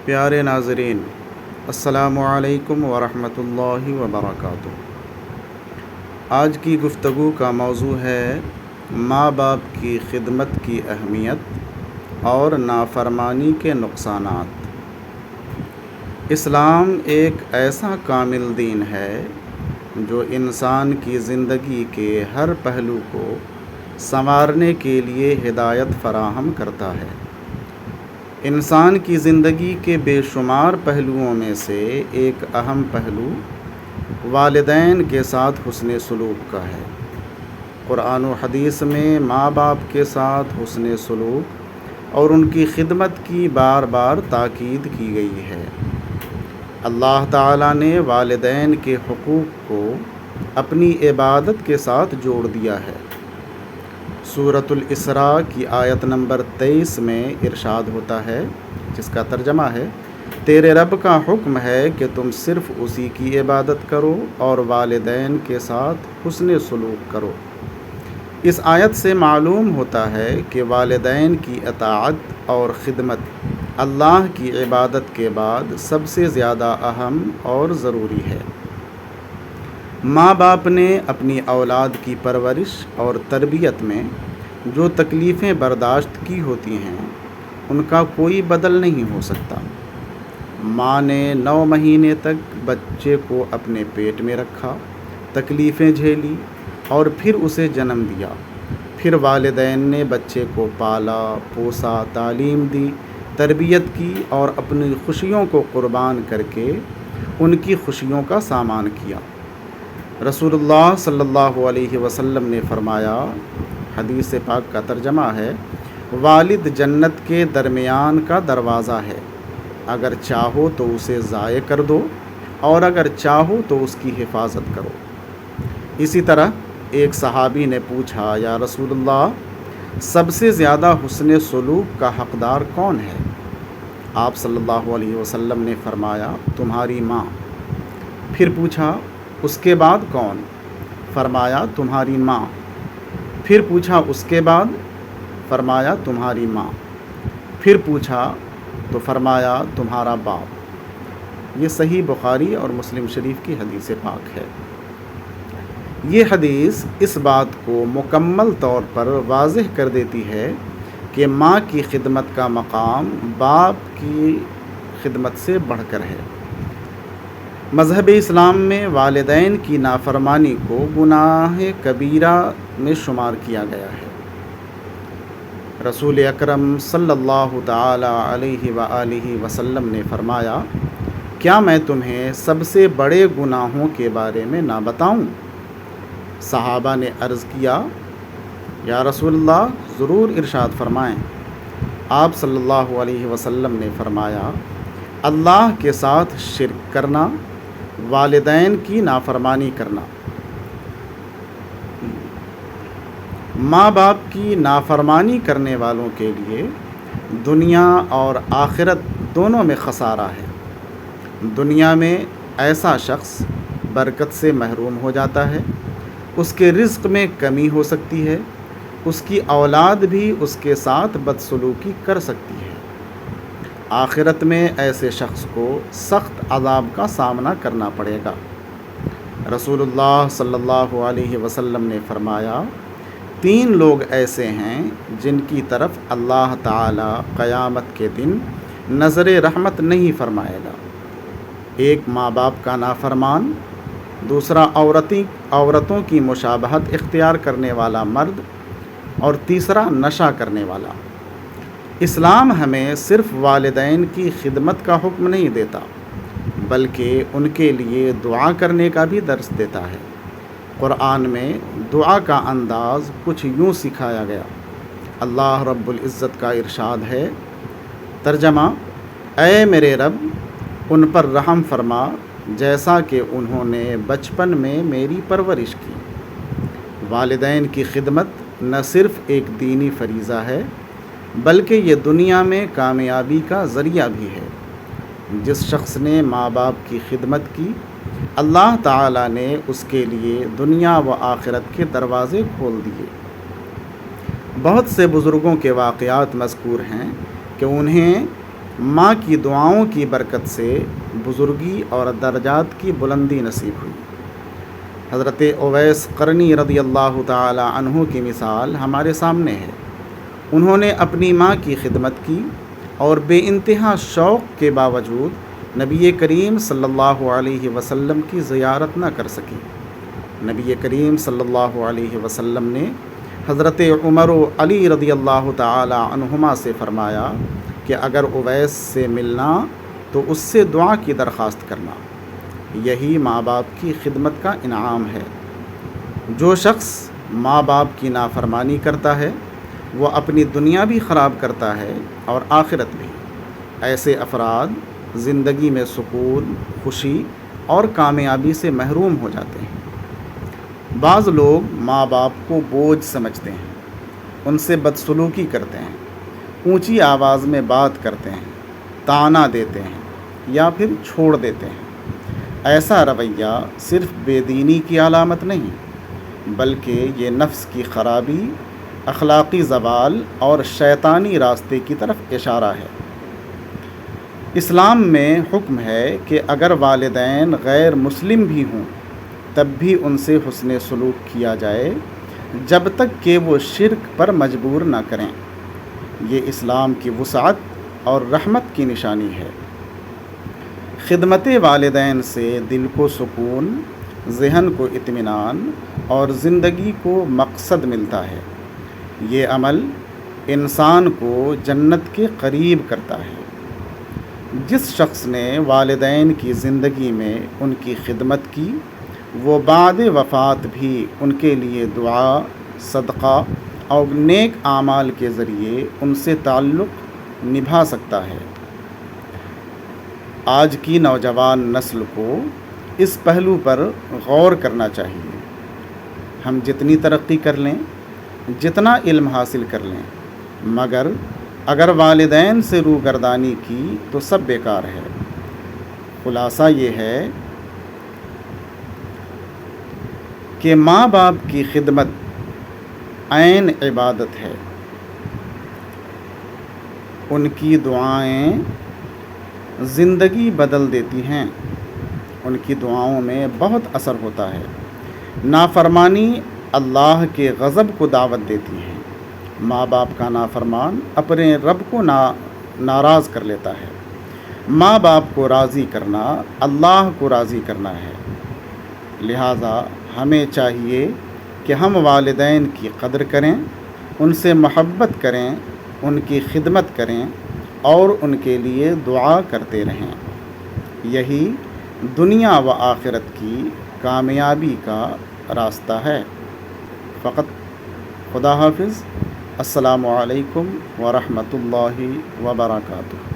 پیارے ناظرین، السلام علیکم ورحمۃ اللہ وبرکاتہ۔ آج کی گفتگو کا موضوع ہے ماں باپ کی خدمت کی اہمیت اور نافرمانی کے نقصانات۔ اسلام ایک ایسا کامل دین ہے جو انسان کی زندگی کے ہر پہلو کو سنوارنے کے لیے ہدایت فراہم کرتا ہے۔ انسان کی زندگی کے بے شمار پہلوؤں میں سے ایک اہم پہلو والدین کے ساتھ حسن سلوک کا ہے۔ قرآن و حدیث میں ماں باپ کے ساتھ حسن سلوک اور ان کی خدمت کی بار بار تاکید کی گئی ہے۔ اللہ تعالیٰ نے والدین کے حقوق کو اپنی عبادت کے ساتھ جوڑ دیا ہے۔ سورۃ الاسراء کی آیت نمبر 23 میں ارشاد ہوتا ہے، جس کا ترجمہ ہے، تیرے رب کا حکم ہے کہ تم صرف اسی کی عبادت کرو اور والدین کے ساتھ حسن سلوک کرو۔ اس آیت سے معلوم ہوتا ہے کہ والدین کی اطاعت اور خدمت اللہ کی عبادت کے بعد سب سے زیادہ اہم اور ضروری ہے۔ ماں باپ نے اپنی اولاد کی پرورش اور تربیت میں جو تکلیفیں برداشت کی ہوتی ہیں ان کا کوئی بدل نہیں ہو سکتا۔ ماں نے 9 مہینے تک بچے کو اپنے پیٹ میں رکھا، تکلیفیں جھیلی اور پھر اسے جنم دیا۔ پھر والدین نے بچے کو پالا، پوسا، تعلیم دی، تربیت کی اور اپنی خوشیوں کو قربان کر کے ان کی خوشیوں کا سامان کیا۔ رسول اللہ صلی اللہ علیہ وسلم نے فرمایا، حدیث پاک کا ترجمہ ہے، والد جنت کے درمیان کا دروازہ ہے، اگر چاہو تو اسے ضائع کر دو اور اگر چاہو تو اس کی حفاظت کرو۔ اسی طرح ایک صحابی نے پوچھا، یا رسول اللہ، سب سے زیادہ حسن سلوک کا حقدار کون ہے؟ آپ صلی اللہ علیہ وسلم نے فرمایا، تمہاری ماں۔ پھر پوچھا، اس کے بعد کون؟ فرمایا، تمہاری ماں۔ پھر پوچھا، اس کے بعد؟ فرمایا، تمہاری ماں۔ پھر پوچھا تو فرمایا، تمہارا باپ۔ یہ صحیح بخاری اور مسلم شریف کی حدیث پاک ہے۔ یہ حدیث اس بات کو مکمل طور پر واضح کر دیتی ہے کہ ماں کی خدمت کا مقام باپ کی خدمت سے بڑھ کر ہے۔ مذہب اسلام میں والدین کی نافرمانی کو گناہ کبیرہ میں شمار کیا گیا ہے۔ رسول اکرم صلی اللہ تعالی علیہ وآلہ وسلم نے فرمایا، کیا میں تمہیں سب سے بڑے گناہوں کے بارے میں نہ بتاؤں؟ صحابہ نے عرض کیا، یا رسول اللہ، ضرور ارشاد فرمائیں۔ آپ صلی اللہ علیہ وسلم نے فرمایا، اللہ کے ساتھ شرک کرنا، والدین کی نافرمانی کرنا۔ ماں باپ کی نافرمانی کرنے والوں کے لیے دنیا اور آخرت دونوں میں خسارہ ہے۔ دنیا میں ایسا شخص برکت سے محروم ہو جاتا ہے، اس کے رزق میں کمی ہو سکتی ہے، اس کی اولاد بھی اس کے ساتھ بدسلوکی کر سکتی ہے۔ آخرت میں ایسے شخص کو سخت عذاب کا سامنا کرنا پڑے گا۔ رسول اللہ صلی اللہ علیہ وسلم نے فرمایا، 3 لوگ ایسے ہیں جن کی طرف اللہ تعالی قیامت کے دن نظر رحمت نہیں فرمائے گا۔ ایک ماں باپ کا نافرمان، دوسرا عورتوں کی مشابہت اختیار کرنے والا مرد، اور تیسرا نشہ کرنے والا۔ اسلام ہمیں صرف والدین کی خدمت کا حکم نہیں دیتا بلکہ ان کے لیے دعا کرنے کا بھی درس دیتا ہے۔ قرآن میں دعا کا انداز کچھ یوں سکھایا گیا۔ اللہ رب العزت کا ارشاد ہے، ترجمہ، اے میرے رب، ان پر رحم فرما جیسا کہ انہوں نے بچپن میں میری پرورش کی۔ والدین کی خدمت نہ صرف ایک دینی فریضہ ہے بلکہ یہ دنیا میں کامیابی کا ذریعہ بھی ہے۔ جس شخص نے ماں باپ کی خدمت کی، اللہ تعالیٰ نے اس کے لیے دنیا و آخرت کے دروازے کھول دیے۔ بہت سے بزرگوں کے واقعات مذکور ہیں کہ انہیں ماں کی دعاؤں کی برکت سے بزرگی اور درجات کی بلندی نصیب ہوئی۔ حضرت اویس قرنی رضی اللہ تعالی عنہ کی مثال ہمارے سامنے ہے۔ انہوں نے اپنی ماں کی خدمت کی اور بے انتہا شوق کے باوجود نبی کریم صلی اللہ علیہ وسلم کی زیارت نہ کر سکی۔ نبی کریم صلی اللہ علیہ وسلم نے حضرت عمر و علی رضی اللہ تعالی عنہما سے فرمایا کہ اگر اویس سے ملنا تو اس سے دعا کی درخواست کرنا، یہی ماں باپ کی خدمت کا انعام ہے۔ جو شخص ماں باپ کی نافرمانی کرتا ہے وہ اپنی دنیا بھی خراب کرتا ہے اور آخرت بھی۔ ایسے افراد زندگی میں سکون، خوشی اور کامیابی سے محروم ہو جاتے ہیں۔ بعض لوگ ماں باپ کو بوجھ سمجھتے ہیں، ان سے بدسلوکی کرتے ہیں، اونچی آواز میں بات کرتے ہیں، طعنہ دیتے ہیں یا پھر چھوڑ دیتے ہیں۔ ایسا رویہ صرف بے دینی کی علامت نہیں بلکہ یہ نفس کی خرابی، اخلاقی زوال اور شیطانی راستے کی طرف اشارہ ہے۔ اسلام میں حکم ہے کہ اگر والدین غیر مسلم بھی ہوں تب بھی ان سے حسن سلوک کیا جائے جب تک کہ وہ شرک پر مجبور نہ کریں۔ یہ اسلام کی وسعت اور رحمت کی نشانی ہے۔ خدمت والدین سے دل کو سکون، ذہن کو اطمینان اور زندگی کو مقصد ملتا ہے۔ یہ عمل انسان کو جنت کے قریب کرتا ہے۔ جس شخص نے والدین کی زندگی میں ان کی خدمت کی وہ بعد وفات بھی ان کے لیے دعا، صدقہ اور نیک اعمال کے ذریعے ان سے تعلق نبھا سکتا ہے۔ آج کی نوجوان نسل کو اس پہلو پر غور کرنا چاہیے۔ ہم جتنی ترقی کر لیں، جتنا علم حاصل کر لیں، مگر اگر والدین سے روگردانی کی تو سب بیکار ہے۔ خلاصہ یہ ہے کہ ماں باپ کی خدمت عین عبادت ہے۔ ان کی دعائیں زندگی بدل دیتی ہیں، ان کی دعاؤں میں بہت اثر ہوتا ہے۔ نافرمانی اللہ کے غضب کو دعوت دیتی ہے۔ ماں باپ کا نافرمان اپنے رب کو ناراض کر لیتا ہے۔ ماں باپ کو راضی کرنا اللہ کو راضی کرنا ہے۔ لہٰذا ہمیں چاہیے کہ ہم والدین کی قدر کریں، ان سے محبت کریں، ان کی خدمت کریں اور ان کے لیے دعا کرتے رہیں۔ یہی دنیا و آخرت کی کامیابی کا راستہ ہے۔ فقط خدا حافظ۔ السلام علیکم ورحمۃ اللہ وبرکاتہ۔